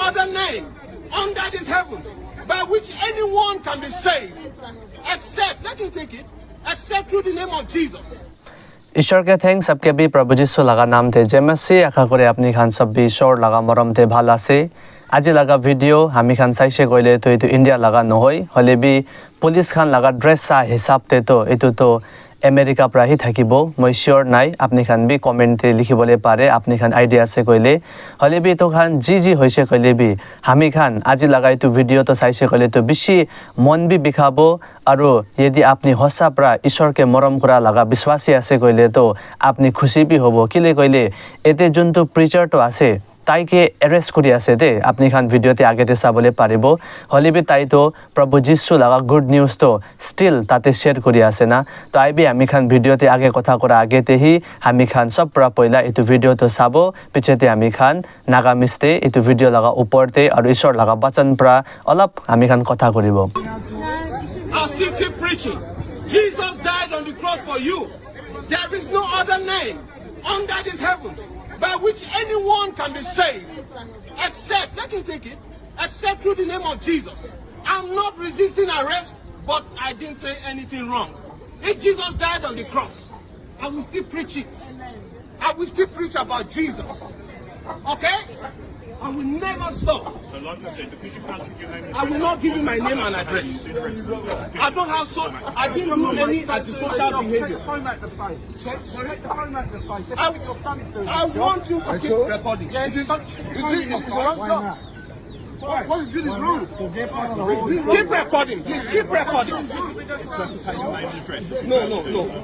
other name under this heavens by which anyone can be saved, except, let me take it, except through the name of Jesus. Ishwar K thanks सबके भी प्रभु जीशु लगा नाम थे जेमसी आशा करे अपनी खान सब भी ईश्वर लगा मरम थे भाला से आज लगा वीडियो हमी खान साइसे गले तो ये इंडिया लगा नहय हले भी पुलिस खान लगा ड्रेस सा हिसाब ते तो ये तो अमेरिका पर ही থাকিবো मैं श्योर नाई अपनी खान भी कमेंट लिखिबले पारे अपनी खान आइडिया से कइले हले भी तो खान जी होइसे कइले भी हामी खान आज लगाई तो वीडियो तो साइसे कइले तो बेसी मन भी बिखाबो आरो यदि आपनी हसा प्रा ईश्वर के मरम करा लगा विश्वासी आसे कइले तो आपनी खुशी भी होबो किले कइले एते जंतु प्रीचर तो आसे ताइके अरेस्ट करि आसे दे अपनी खान वीडियो ते आगे ते साबले पारिबो हले भी ताई तो प्रभु जीशु लगा गुड न्यूज तो स्टिल ताते शेयर करि आसे ना तो आई भी हामी खान वीडियो ते आगे कथा करा आगे ते ही हामी खान सब प्रा पहिला एतु वीडियो तो साबो पिछे ते हामी खान नागामिसते एतु वीडियो लगा ऊपर ते और ईश्वर लगा वचन प्रा अलप हामी खान कथा करिबो I'll still keep preaching. Jesus died on the cross for you. There is no other name under this heavens by which anyone can be saved, except, let me take it, except through the name of Jesus. I'm not resisting arrest, but I didn't say anything wrong. If Jesus died on the cross, I will still preach it. I will still preach about Jesus. Okay? I will never stop. So like I said, because you can't give your name, I will not give you my name and address. I don't have I didn't do any antisocial behavior. I want you to keep recording. What you did is wrong. Keep recording. Please keep recording. No.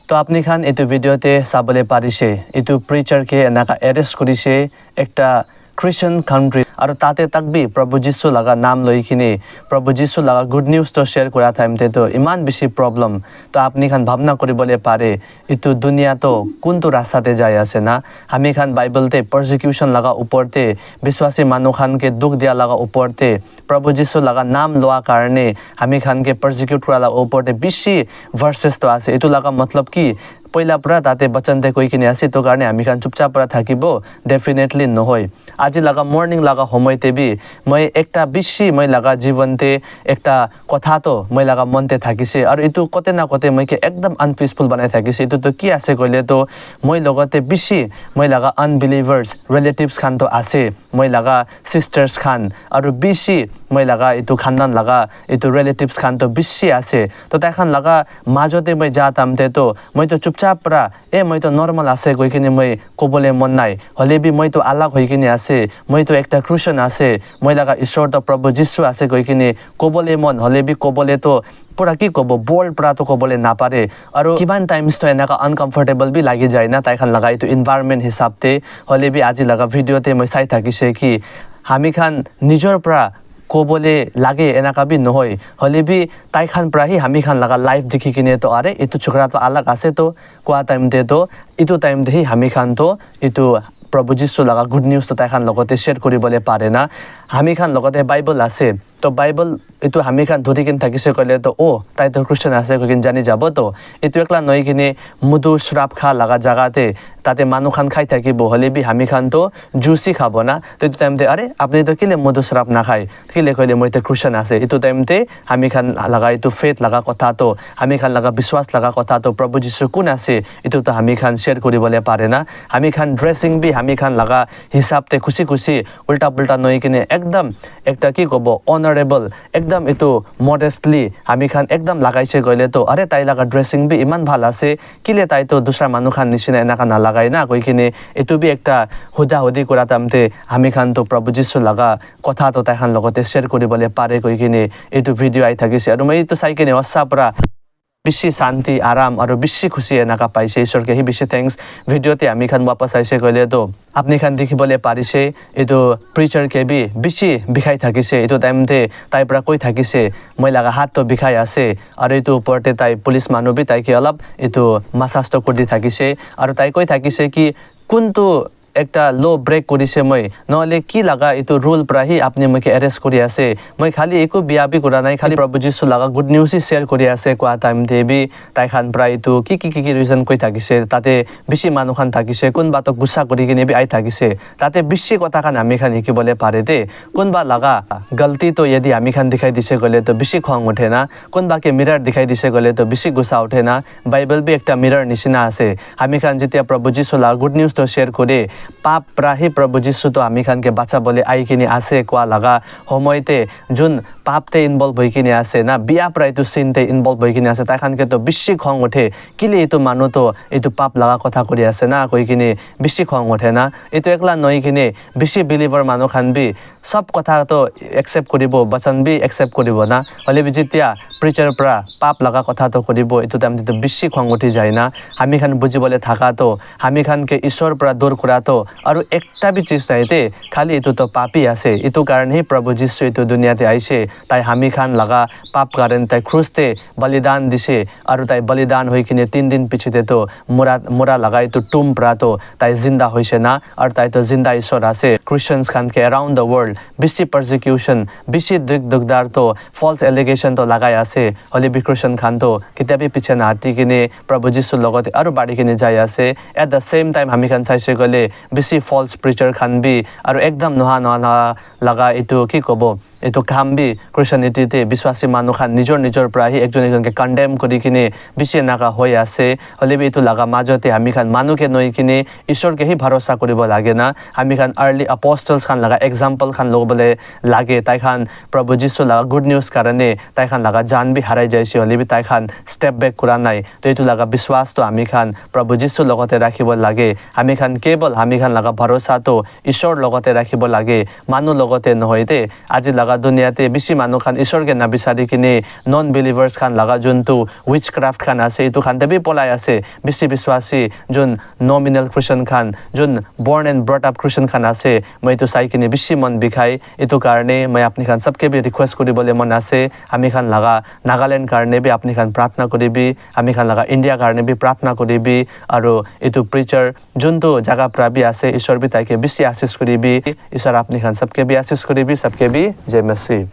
तो अपनी खान एतु video ते साबले पारिसे एतु preacher के एनाका arrest करिसे एकटा Christian country और ताते तक भी प्रभु जीशु लगा नाम लइकिने प्रभु जीशु लगा गुड न्यूज तो शेयर करा थाइमते तो इमान बेसी प्रॉब्लम तो अपनी खान भावना करिबले पारे इतु दुनिया तो कुनतो रास्ताते जाय आसे ना हामी खान बाइबल ते परसिक्यूशन लगा ऊपर ते विश्वासी मानु खान के दुख दिया लगा ऊपर ते प्रभु जीशु लगा नाम लोआ कारणे हामी खान के परसिक्यूट करा लगा ऊपर ते बेसी वर्सेस तो आसे इतु लगा मतलब कि पहिला पुरा ताते बचन ते कोइ किने आसे तो कारणे हामी खान चुपचाप पुरा থাকিবো डेफिनेटली नहय आज लगा मॉर्निंग लगा होमयते भी मैं एकटा बेसी मैं लगा जीवनते एकटा कथा तो मैं लगा मनते থাকিছে और इतु कते ना कते मैं के एकदम अनपीसफुल बनाय থাকিছে इतु तो की आसे कइले तो मैं लगते बेसी मैं लगा अनबिलीवर्स रिलेटिव्स खान तो आसे मैं लगा सिस्टर्स खान और बेसी मैं लगा इतु खानदान लगा इतु रिलेटिव्स खान तो बेसी आसे तो ताखान लगा माजोते मैं जातामते तो मैं तो चुपचाप पुरा मैं तो नॉर्मल आसे कोइ किने मैं कोबले मन नाइ हले भी मैं तो अलग होई किने आसे मैं तो एकटा क्रिश्चियन आसे मैं लगा ईश्वर तो प्रभु जीशु आसे कोइ किने कोबले मन हले भी कोबले तो पूरा की कब बोल्ड पूरा तो कबले ना पारे और किमान टाइम्स तो एनाका अनकम्फर्टेबल भी लागि जाय ना ताइखान लगाई तो इन्वायरमेंट हिसाब ते हले भी आज लगा वीडियो ते मैं साइ থাকিছে कि हामी खान निजर पूरा कोबले लागे एनाका भी नहय हले भी ताइखान पूरा ही हामी खान लगा लाइफ देखि किने तो अरे इतु छोकरा तो अलग आसे तो क्वा टाइम ते तो इतु टाइम दे हामी खान तो इतु प्रभु जीशु लगा गुड न्यूज तो ताइखान लगते शेयर करिबले पारे ना हामी खान लगते बाइबल आसे तो बाइबल इतु हामी खान धरि किन থাকিছে कले तो ओ ताइ तो क्रिश्चियन आसे किन जानि जाबो तो इतु एकला नय किने मधु श्राप खा लगा जगाते ताते मानु खान खाइ থাকিবো हले भी हामी खान तो जुसी खाबो ना तो इतु टाइम ते अरे आपनि तो किले मधु श्राप ना खाइ किले कइले मैं तो क्रिश्चियन आसे इतु टाइम ते हामी खान लगा इतु फेथ लगा कथा तो हामी खान लगा विश्वास लगा कथा तो प्रभु जीशु कुन आसे इतु तो हामी खान शेयर करिबले पारे ना हामी खान ड्रेसिंग भी हामी खान लगा हिसाब ते खुशी खुशी उल्टा पुल्टा नय किने एकदम एकटा की कबो ऑनरेबल एकदम इतु मॉडेस्टली हामी खान एकदम लगाइसे गइले तो अरे ताइ लगा ड्रेसिंग भी इमान ভাল আছে किले ताइ तो दूसरा मानु खान निसिना एनाका ना लगाइ ना कोइ किने इतु भी एकटा हुदा हुदी कुरा तामते हामी खान तो प्रभु जीशु लगा कथा तो ताइ खान लगते शेयर करिबले पारे कोइ किने इतु भिडियो आइ থাকিছে আৰু মই इतु साइ किने हस्सा पुरा बेसी शांति आराम और बेसी खुशी एनाका पाइसे ईश्वर के ही बेसी थैंक्स वीडियो ते हामी खान वापस आइसे गइले तो अपनी खान देखिबले पारिसे एतो प्रीचर के भी बेसी बिखाइ থাকিছে एतो टाइम ते ताइ पुरा कोइ থাকিছে मैं लगा हाथ तो बिखाइ आसे और एतो ऊपरते ताइ पुलिस मानु भी ताइ के अलप एतो मासाज तो करदि থাকিছে और ताइ कोइ থাকিছে कि कुन तो একটা লো ব্রেক কৰিছে মই নহলে কি লাগা এইটো ৰুল প্ৰাহি আপুনি মোক এৰেষ্ট কৰি আছে মই খালি একো বিয়াবি কৰা নাই খালি প্ৰভু যীশু লাগা গুড নিউজ শ্বেয়াৰ কৰি আছে কোৱা টাইম দেবি তাই খান প্ৰায় এইটো কি ৰিজন কৈ থাকিছে তাতে বেছি মানুহ খান থাকিছে কোনবাতক গুছা কৰি কিনে বি আই থাকিছে তাতে বেছি কথা খান আমি খান শিকিবলৈ পাৰে দে কোনবা লাগা গলতি তো यदि আমি খান দেখাই দিছে গলে তো বেছি খং উঠে না কোনবাকে মিরর দেখাই দিছে গলে তো বেছি গুছা উঠে না বাইবেল বি একটা মিরর নিচিনা আছে আমি খান যেতিয়া প্ৰভু যীশু লাগা গুড নিউজ তো শেয়াৰ কৰে পাপ প্ৰাহি প্ৰভু যীশু তো আমি খানকে বাঁচাবলৈ আই কিনে আছে কোৱা লাগা সময়তে যোন পাপতে ইনভলভ হৈ কিনে আছে না বিয়া প্ৰায় তো চিনতে ইনভলভ হৈ কিনে আছে তাই খানকে তো বেছি খং উঠে কিলে এইটো মানুহ তো এইটো পাপ লাগা কথা কৰি আছে না কৈ কিনে বেছি খং উঠে না এইটো একলা নই কিনে বেছি বিলিভাৰ মানুহ খান বি সব কথা তো একসেপ্ট কৰিব বচন বি একসেপ্ট কৰিব না হলে যেতিয়া প্ৰিচাৰ পৰা পাপ লাগা কথা তো কৰিব এইটো টাইম তো বেছি খং উঠি যায় না আমি খান বুজিবলৈ থাকা তো আমি খানকে ঈশ্বৰ পৰা দূৰ কৰা তো আৰু একটা বি চিজ নাইতে খালি এইটো তো পাপি আছে এইটো কাৰণে প্ৰভু যীশু এইটো দুনিয়াতে আইছে তাই আমি খান লাগা পাপ কাৰণ তাই ক্ৰুছতে বলিদান দিছে আৰু তাই বলিদান হৈ কিনে 3 দিন পিছতে তো মোৰা লাগা এইটো টুম পৰা তো তাই জিন্দা হৈছে না আৰু তাই তো জিন্দা ঈশ্বৰ আছে ক্ৰিশ্চিয়ানছ খানকে এৰাউণ্ড দ্য ৱৰ্ল্ড বেছি পাৰজিকিউশ্যন বেছি দুখদাৰ তো ফলছ এলিগেশ্যন তো লাগাই আছে হলে বি ক্ৰিশ্চিয়ান খান তো কেতিয়াবি পিছে নাহাতি কিনে প্ৰভু যীশুৰ লগতে আৰু বাঢ়ি কিনে যাই আছে এট দ্য সেম টাইম আমি খান চাইছে গলে বেছি ফলছ প্ৰিচাৰ খান বি আৰু একদম নোহা লাগা এইটো কি ক'ব এইটো কাম বি ক্ৰিশ্চিয়ানিটিতে বিশ্বাসী মানুহ খান নিজৰ প্ৰাহি একজনকে কন্ডেম কৰি কিনে বেছি নাকা হৈ আছে হলে বি এইটো লাগা মাজতে আমি খান মানুহকে নই কিনে ঈশ্বৰকে হি ভৰসা কৰিব লাগে না আমি খান আৰ্লি আপোষ্টলছ খান লাগা এক্সাম্পল খান ল'বলৈ লাগে তাই খান প্ৰভু যীশু লাগা গুড নিউজ কাৰণে তাই খান লাগা জান বি হাৰাই যাইছে হলে বি তাই খান ষ্টেপ বেক কৰা নাই তো এইটো লাগা বিশ্বাস তো আমি খান প্ৰভু যীশুৰ লগতে ৰাখিব লাগে আমি খান কেৱল আমি খান লাগা ভৰসা তো ঈশ্বৰ লগতে ৰাখিব লাগে মানুহ লগতে নহয় দে আজি লাগা দুনিয়াতে বেছি মানুহ খান ঈশ্বৰকে নাবিচাৰি কিনে নন বিলিভাৰ্ছ খান লাগা যোনটো উইচ ক্ৰাফ্ট খান আছে এইটো খান দেবি পলাই আছে বেছি বিশ্বাসী যোন নমিনেল খ্ৰীষ্টান খান যোন বৰ্ন এণ্ড ব্ৰট আপ খ্ৰীষ্টান খান আছে মই এইটো চাই কিনে বেছি মন বিষাই এইটো কাৰণে মই আপুনি খান সবকে বি ৰিকুৱেষ্ট কৰিবলৈ মন আছে আমি খান লাগা নাগালেণ্ড কাৰণে বি আপুনি খান প্ৰাৰ্থনা কৰিবি আমি খান লাগা ইণ্ডিয়া কাৰণে বি প্ৰাৰ্থনা কৰিবি আৰু এইটো প্ৰিচাৰ যোনটো জাগা পৰা বি আছে ঈশ্বৰ বি তাইকে বেছি আশীষ কৰিবি ঈশ্বৰ আপুনি খান সবকে বি আশীষ কৰিবি সবকে বি জয় मसीह।